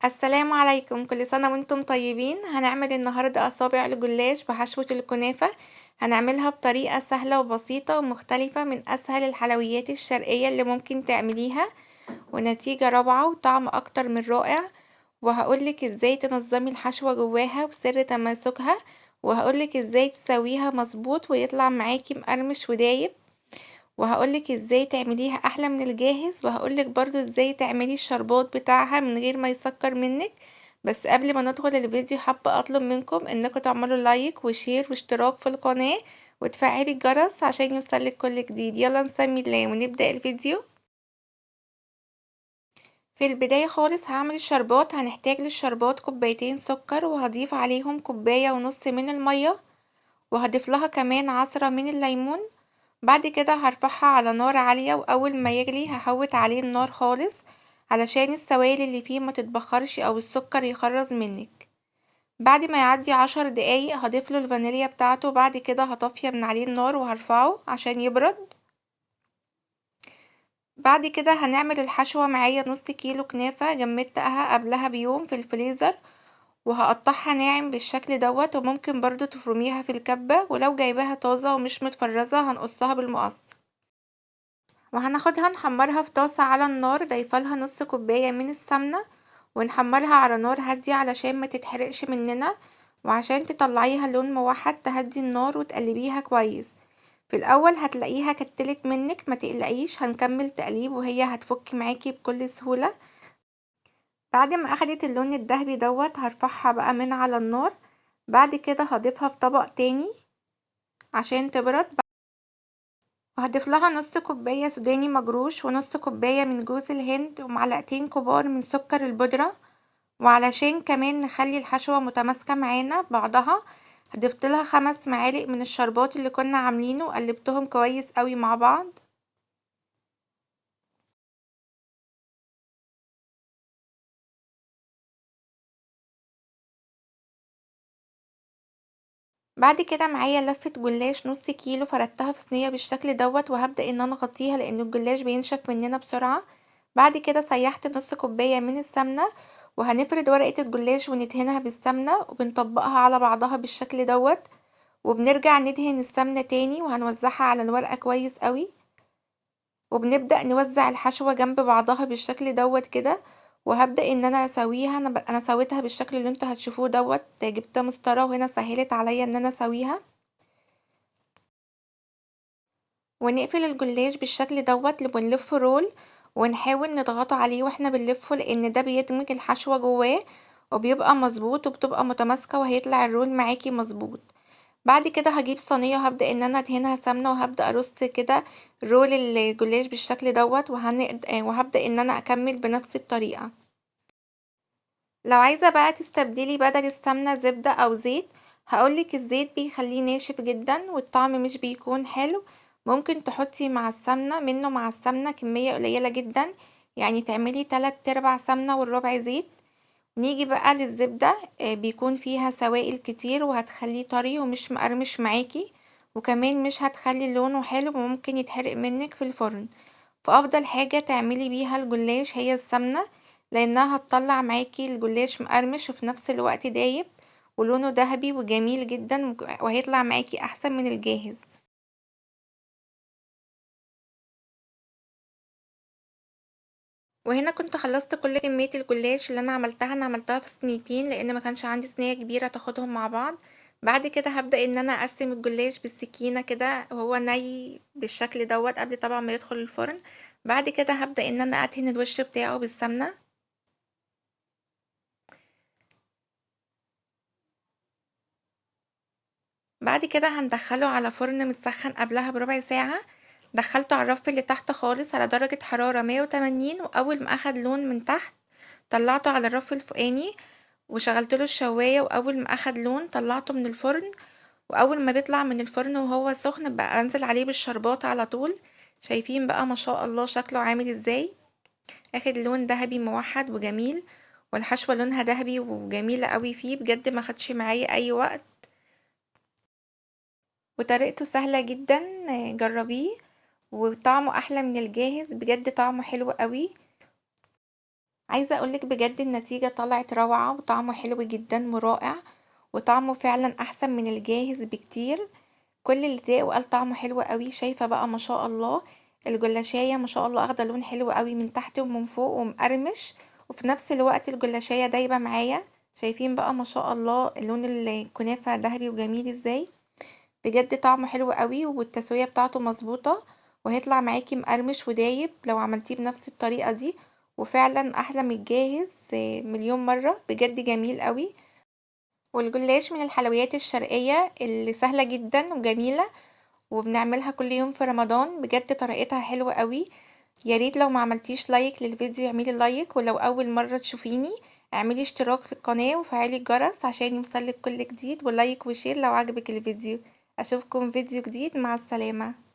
السلام عليكم، كل سنة وانتم طيبين. هنعمل النهاردة أصابع الجلاش بحشوة الكنافة. هنعملها بطريقة سهلة وبسيطة ومختلفة من أسهل الحلويات الشرقية اللي ممكن تعمليها، ونتيجة روعة وطعم أكتر من رائع. وهقولك ازاي تنظمي الحشوة جواها وسر تماسكها، وهقولك ازاي تسويها مظبوط ويطلع معاكي مقرمش ودايب، وهقولك ازاي تعمليها احلى من الجاهز، وهقولك برضو ازاي تعملي الشربات بتاعها من غير ما يسكر منك. بس قبل ما ندخل الفيديو حابة اطلب منكم انكم تعملوا لايك وشير واشتراك في القناة وتفعلي الجرس عشان يوصلك كل جديد. يلا نسمي الله ونبدأ الفيديو. في البداية خالص هعمل الشربات. هنحتاج للشربات كوبايتين سكر، وهضيف عليهم كوباية ونص من المية، وهضيف لها كمان عصرة من الليمون. بعد كده هرفعها على نار عالية، واول ما يغلي هحوط عليه النار خالص علشان السوائل اللي فيه ما تتبخرش او السكر يخرز منك. بعد ما يعدي 10 دقايق هضيف له الفانيليا بتاعته. بعد كده هطفي من عليه النار وهرفعه عشان يبرد. بعد كده هنعمل الحشوة. معايا نص كيلو كنافة جمدتها قبلها بيوم في الفريزر، وهقطعها ناعم بالشكل دوت، وممكن برضو تفرميها في الكبة، ولو جايباها طازة ومش متفرزة هنقصها بالمقص. وهناخدها نحمرها في طاسة على النار، ضايفالها نص كوباية من السمنة، ونحمرها على نار هادية علشان ما تتحرقش مننا، وعشان تطلعيها لون موحد تهدي النار وتقلبيها كويس. في الاول هتلاقيها كتلت منك، ما تقلقيش، هنكمل تقليب وهي هتفك معاكي بكل سهولة. بعد ما اخدت اللون الذهبي دوت هرفعها بقى من على النار. بعد كده هضيفها في طبق تاني عشان تبرد، وهضيف لها نص كوباية سوداني مجروش، ونص كوباية من جوز الهند، ومعلقتين كبار من سكر البودرة. وعلشان كمان نخلي الحشوة متماسكة معانا بعضها ضفت لها 5 معالق من الشربات اللي كنا عاملينه، وقلبتهم كويس قوي مع بعض. بعد كده معايا لفة جلاش نص كيلو، فردتها في صينية بالشكل دوت، وهبدأ ان انا اغطيها لان الجلاش بينشف مننا بسرعة. بعد كده سيحت نص كوباية من السمنة، وهنفرد ورقة الجلاش وندهنها بالسمنة وبنطبقها على بعضها بالشكل دوت، وبنرجع ندهن السمنة تاني وهنوزعها على الورقة كويس قوي، وبنبدأ نوزع الحشوة جنب بعضها بالشكل دوت كده. وهبدأ ان انا اسويها. انا سويتها بالشكل اللي انتوا هتشوفوه دوت، جبت مسطرة وهنا سهلت عليا ان انا اسويها. ونقفل الجلاش بالشكل دوت اللي بنلفه رول، ونحاول نضغطه عليه واحنا بنلفه لان ده بيدمج الحشوة جواه وبيبقى مظبوط وبتبقى متماسكة وهيطلع الرول معاكي مظبوط. بعد كده هجيب صينية وهبدأ ان انا ادهنها سمنة، وهبدأ ارص كده رول الجلاش بالشكل دوت، وهبدأ ان انا اكمل بنفس الطريقة. لو عايزة بقى تستبدلي بدل السمنة زبدة او زيت، هقولك الزيت بيخليه ناشف جدا والطعم مش بيكون حلو. ممكن تحطي مع السمنة منه مع السمنة كمية قليلة جدا، يعني تعملي 3/4 سمنة والربع زيت. نيجي بقى للزبدة، بيكون فيها سوائل كتير وهتخليه طري ومش مقرمش معاكي، وكمان مش هتخلي لونه حلو وممكن يتحرق منك في الفرن. فافضل حاجة تعملي بيها الجلاش هي السمنة، لانها هتطلع معاكي الجلاش مقرمش وفي نفس الوقت دايب ولونه ذهبي وجميل جدا، وهيطلع معاكي احسن من الجاهز. وهنا كنت خلصت كل كمية الجلاش اللي انا عملتها في صينيتين لان ما كانش عندي صينية كبيرة تاخدهم مع بعض. بعد كده هبدأ ان انا اقسم الجلاش بالسكينة كده وهو ني بالشكل دوت قبل طبعا ما يدخل الفرن. بعد كده هبدأ ان انا ادهن الوش بتاعه بالسمنة. بعد كده هندخله على فرن متسخن قبلها بربع ساعة. دخلته على الرف اللي تحت خالص على درجة حرارة 180، واول ما اخد لون من تحت طلعته على الرف الفوقاني وشغلت له الشواية، واول ما اخد لون طلعته من الفرن. واول ما بيطلع من الفرن وهو سخن بقى انزل عليه بالشربات على طول. شايفين بقى ما شاء الله شكله عامل ازاي، اخد لون ذهبي موحد وجميل، والحشوة لونها ذهبي وجميلة قوي فيه بجد، ما خدش معايا اي وقت، وطريقته سهلة جدا. جربيه، وطعمه احلى من الجاهز بجد، طعمه حلو قوي. عايزة أقولك بجد النتيجة طلعت روعة وطعمه حلو جدا ورائع، وطعمه فعلا أحسن من الجاهز بكتير. كل اللي ضاق وقال طعمه حلو قوي. شايفة بقى ما شاء الله الجلاشية ما شاء الله اخدة لون حلو قوي من تحت ومن فوق ومقرمش، وفي نفس الوقت الجلاشية دايبة معايا. شايفين بقى ما شاء الله لون الكنافة ذهبي وجميل ازاي. بجد طعمه حلو قوي والتسوية بتاعته مظبوطة، وهيطلع معاكي مقرمش ودايب لو عملتيه بنفس الطريقة دي. وفعلا احلى من الجاهز مليون مرة. بجد جميل قوي. والجلاش من الحلويات الشرقية اللي سهلة جدا وجميلة، وبنعملها كل يوم في رمضان. بجد طريقتها حلوة قوي. ياريت لو ما عملتيش لايك للفيديو اعملي لايك، ولو اول مرة تشوفيني اعملي اشتراك في القناة وفعلي الجرس عشان يوصلك كل جديد، ولايك وشير لو عجبك الفيديو. اشوفكم فيديو جديد، مع السلامة.